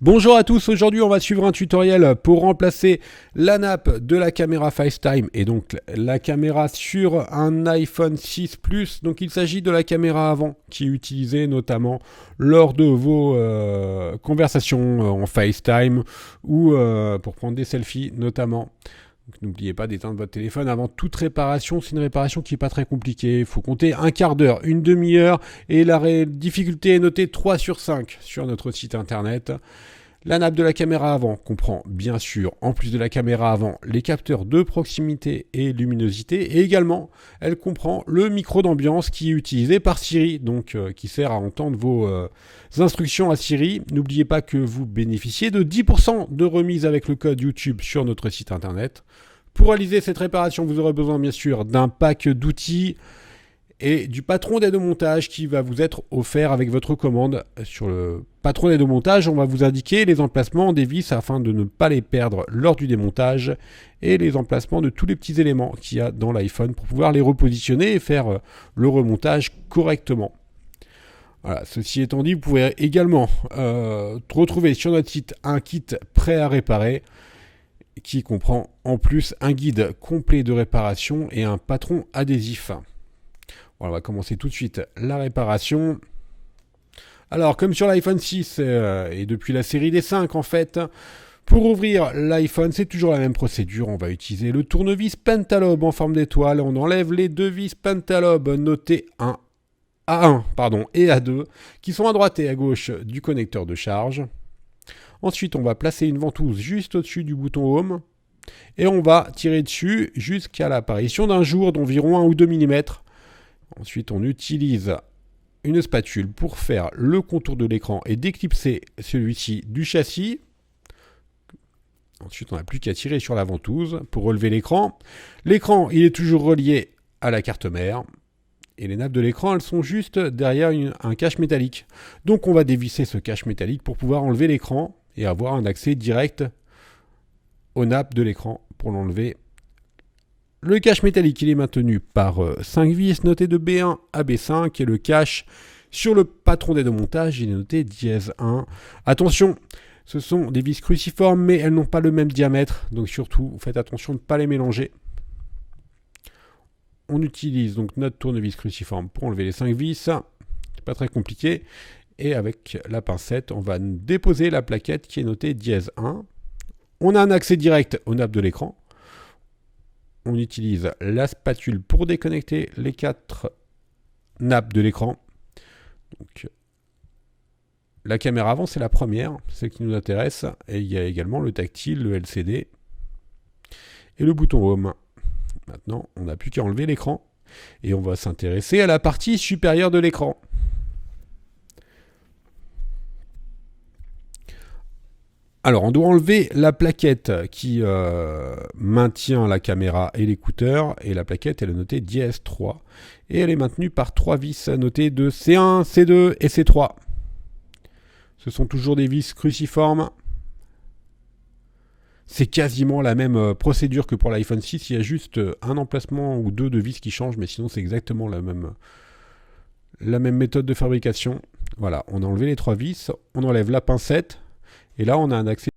Bonjour à tous, aujourd'hui on va suivre un tutoriel pour remplacer la nappe de la caméra FaceTime et donc la caméra sur un iPhone 6 Plus. Donc il s'agit de la caméra avant qui est utilisée notamment lors de vos conversations en FaceTime ou pour prendre des selfies notamment. N'oubliez pas d'éteindre votre téléphone avant toute réparation. C'est une réparation qui n'est pas très compliquée. Il faut compter un quart d'heure, une demi-heure et la difficulté est notée 3 sur 5 sur notre site internet. La nappe de la caméra avant comprend bien sûr, en plus de la caméra avant, les capteurs de proximité et luminosité et également elle comprend le micro d'ambiance qui est utilisé par Siri, donc qui sert à entendre vos instructions à Siri. N'oubliez pas que vous bénéficiez de 10% de remise avec le code YouTube sur notre site internet. Pour réaliser cette réparation, vous aurez besoin bien sûr d'un pack d'outils et du patron d'aide au montage qui va vous être offert avec votre commande. Sur le patron d'aide au montage, on va vous indiquer les emplacements des vis afin de ne pas les perdre lors du démontage et les emplacements de tous les petits éléments qu'il y a dans l'iPhone pour pouvoir les repositionner et faire le remontage correctement. Voilà, ceci étant dit, vous pouvez également retrouver sur notre site un kit prêt à réparer qui comprend en plus un guide complet de réparation et un patron adhésif. On va commencer tout de suite la réparation. Alors, comme sur l'iPhone 6 et depuis la série des 5 en fait, pour ouvrir l'iPhone, c'est toujours la même procédure. On va utiliser le tournevis Pentalobe en forme d'étoile. On enlève les deux vis Pentalobe notées A1 et A2 qui sont à droite et à gauche du connecteur de charge. Ensuite, on va placer une ventouse juste au-dessus du bouton Home et on va tirer dessus jusqu'à l'apparition d'un jour d'environ 1 ou 2 mm. Ensuite, on utilise une spatule pour faire le contour de l'écran et déclipser celui-ci du châssis. Ensuite, on n'a plus qu'à tirer sur la ventouse pour relever l'écran. L'écran, il est toujours relié à la carte mère. Et les nappes de l'écran, elles sont juste derrière un cache métallique. Donc, on va dévisser ce cache métallique pour pouvoir enlever l'écran et avoir un accès direct aux nappes de l'écran pour l'enlever. Le cache métallique, il est maintenu par 5 vis notées de B1 à B5 et le cache sur le patron d'aide au montage, il est noté dièse 1. Attention, ce sont des vis cruciformes mais elles n'ont pas le même diamètre, donc surtout faites attention de ne pas les mélanger. On utilise donc notre tournevis cruciforme pour enlever les 5 vis, c'est pas très compliqué. Et avec la pincette, on va déposer la plaquette qui est notée dièse 1. On a un accès direct aux nappes de l'écran. On utilise la spatule pour déconnecter les 4 nappes de l'écran. Donc, la caméra avant, c'est la première, celle qui nous intéresse. Et il y a également le tactile, le LCD et le bouton Home. Maintenant, on n'a plus qu'à enlever l'écran et on va s'intéresser à la partie supérieure de l'écran. Alors, on doit enlever la plaquette qui maintient la caméra et l'écouteur. Et la plaquette, elle est notée dièse 3. Et elle est maintenue par 3 vis notées de C1, C2 et C3. Ce sont toujours des vis cruciformes. C'est quasiment la même procédure que pour l'iPhone 6. Il y a juste un emplacement ou deux de vis qui changent. Mais sinon, c'est exactement la même méthode de fabrication. Voilà, on a enlevé les 3 vis. On enlève la pincette. Et là, on a un accès